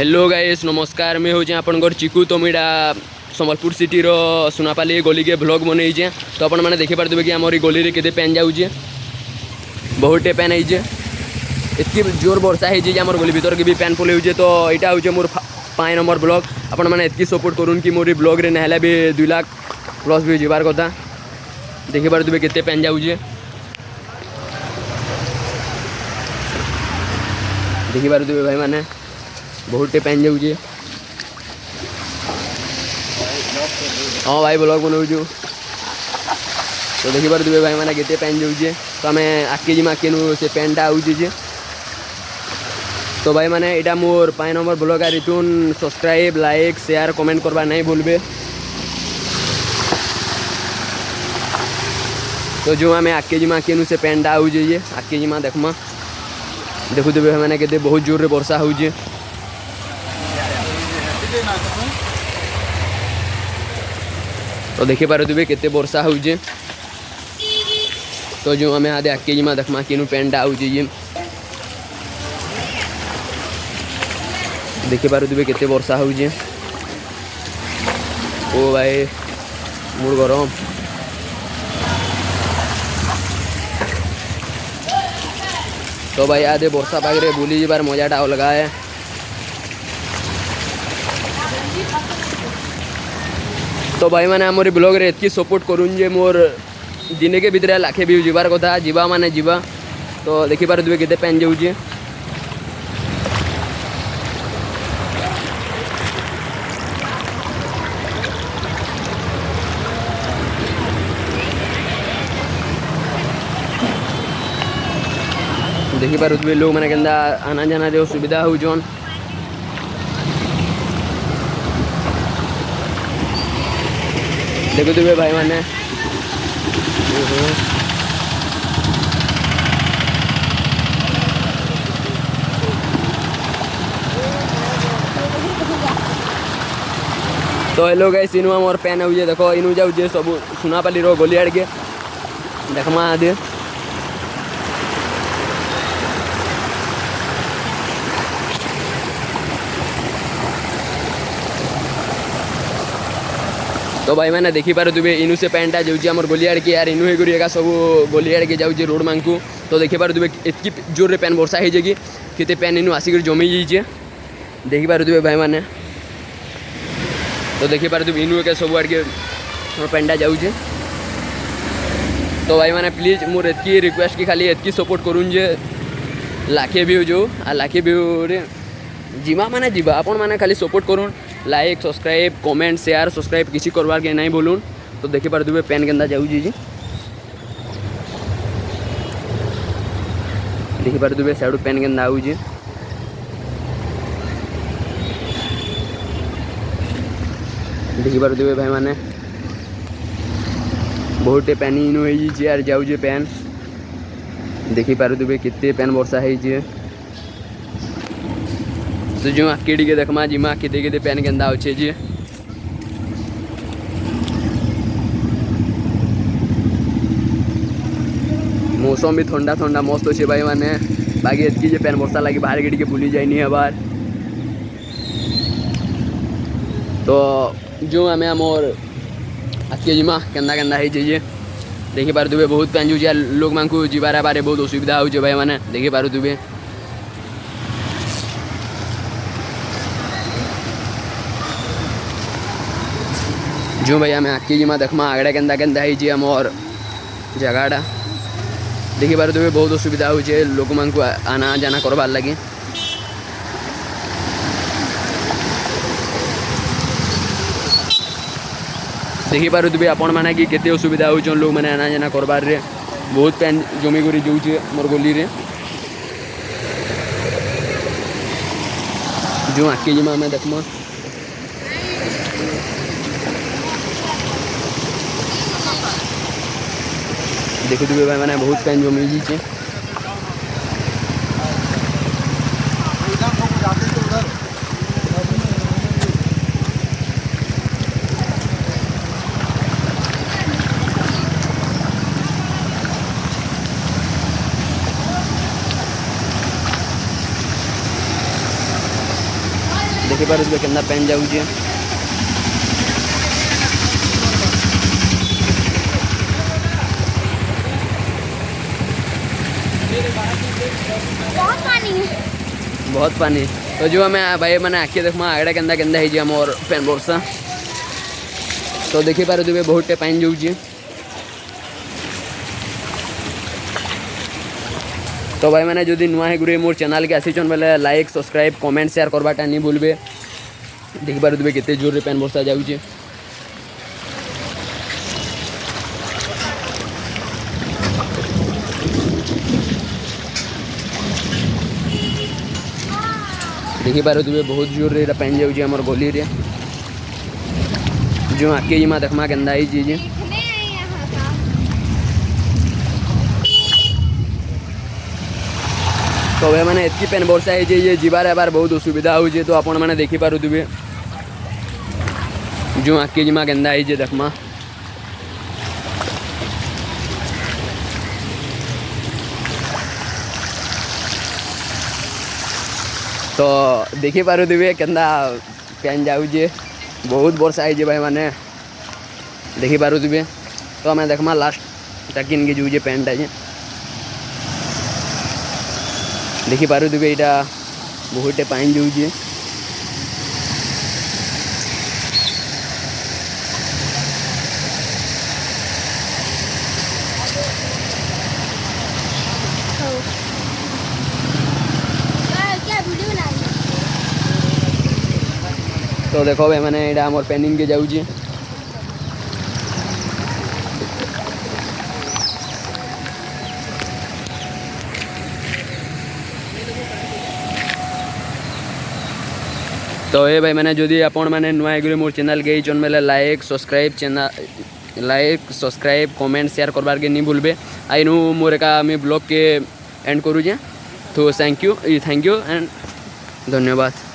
Hello guys नमस्कार मैं हूँ आपंकर चिकू तो मुझा संबलपुर सिटी सुनापाली गली के ब्लॉग बनईचे तो आपण मैंने देखिपारे कि आम गली में केते पैन जाऊे बहुत पैन आई इतनी जोर वर्षा होम गली भर के भी पैन पलैचे तो यहाँ हूँ मोर 5 नंबर ब्लॉग आपण मैंने इतनी सपोर्ट करूँ कि मोर ब्लॉग रे नहला भी 2 लाख प्लस भी जीवार कथा देखिपारे केते पैन जाऊे देखिपारे भाई मैंने बहुत पैन जाऊे हाँ भाई ब्लॉग बनाऊँ तो देखिपारे भाई मैंने केते पैन जाऊे तो आम आगे जी आगे से पैनटा आऊे तो भाई मैंने यहाँ मोर 5 नंबर ब्लॉग आर इथुन सब्सक्राइब लाइक शेयर कमेंट करवा नहीं भूलबे तो जो आम आगे जी आगे से पैनटा आऊे आगे जी देखमा देखु भाई मैंने कहते बहुत जोर वर्षा हो तो देखिपारे केते वर्षा हो तो जो आम आदे आगे जी देखमा कि पैनटा आऊे देखिपारे केते वर्षा हो ओ भाई मूड गरम तो भाई आदे वर्षा पागे बुली जाबार मजाटा अलग है तो भाई मैंने आमरी ब्लॉग रे इतनी सपोर्ट करूँ जे मोर दिन के भितर लाखे व्यू जीवार कथा जीवा माने जीवा तो देखिपारे केते पैन जाऊे देखिपारे लोग मैंने केंदा आना जाना रे सुविधा हो जोन देखो भाई मैंने तो हेलो गाइस इनु मोर पैन हो देखो इनु जाऊे सब सुनापाली गली आड़ के देखमा आदे तो भाई मैंने देखिपारे इनु से पैंटा जाऊे आम गली आड़ के यार इनु होगा सब गली आड़ के जाऊे रोड मांगू तो देखिपारे इतनी जोर पैन वर्षा हो जाएगी कि पैन इनु आसिक जमी जाइए देखिपारे भाई मैंने तो देखिपारे इनु के सब आड़ के पैंटा जाऊे तो भाई मैंने प्लीज मोर एतकी रिक्वेस्ट की खाली एतकी सपोर्ट करूँ जे लाखे व्यू जो आ लाखे व्यू रे जीवा माने जीवा आपण मैंने खाली सपोर्ट करूँ like subscribe comment share subscribe किसी करवार के नहीं बोलूँ तो देखिपारे पैन केंदा जाऊे जी देखिपारे साइड पैन केंदा आऊे देखिपारे भाई मैंने बहुत पैन इनु यार जाऊे पैन देखिपारे केते पैन वर्षा है तो जो आके टे देखमा जिमा केते केते पैन केंदा अच्छे जी मौसम भी ठंडा ठंडा मस्त अच्छे भाई मैंने बाकी एतकी पैन वर्षा लगे बाहर के बुली जाए नहीं बार तो जो आम आमर आके जिमा केंदा केंदा है जाइए देखिपारे बहुत पैन जो लोग मान को जीवार बारे बहुत असुविधा हो भाई मैंने देखिपारे जो भाई आम आके जिमा देखमा आगड़ा केंदा केंदा है आमर जगहटा देखिपारे बहुत असुविधा हो लोक मान को आना जाना करवार लगे देखिपारे आपण मैंने कि केते असुविधा हो लोग मैंने आना जाना करवार रे बहुत पैन जमी कर जाऊे मोर गली रे जो आके जिमा आम देखमा देखो भाई मैंने बहुत पैन जमी जाइए देखिपारे केन्ता पैन जाऊे बहुत पानी तो जो आम भाई मैंने आखिए देखमा आगड़ा केन्ता केन्ता है मोर पैन वर्षा तो देखिपारे तुम बहुत पानी जाऊे तो भाई मैंने जदि नुआ है मोर चैनल के आसीचन बेले लाइक सब्सक्राइब कमेंट शेयर करवाटा नहीं भूलबे देखिपारे तुम केते जोर रे पैन वर्षा जाऊे देखिपारे तुम बहुत जोर रे पैन जाऊे आमर गली रे जो आके जिमा देखमा केन्दा ही चीज तो भाई मैंने एतकी पैन वर्षा है जीवार एबार बहुत असुविधा हो तो आपण मैंने देखिपारे जो आके जिमा केन्दा है देखमा तो देखिपारे केन्ता पैन जाऊे बहुत वर्षा है भाई मैंने देखिपारे तो आम देखमा लास्ट टाकिन के जाऊे पैंटा देखिपारे यहाँ बहुत पानी जाऊे तो देखो भाई मैंने यहाँ मोर पेनिंग के जाऊे तो ये भाई मैंने जदि आपण मैंने नुआ एग्री मोर चैनल के चन मेले लाइक सब्सक्राइब कमेंट शेयर करवार के नहीं भूलबे आई नु मोर का ब्लॉग के एंड करूँ तो थैंक यू एंड धन्यवाद।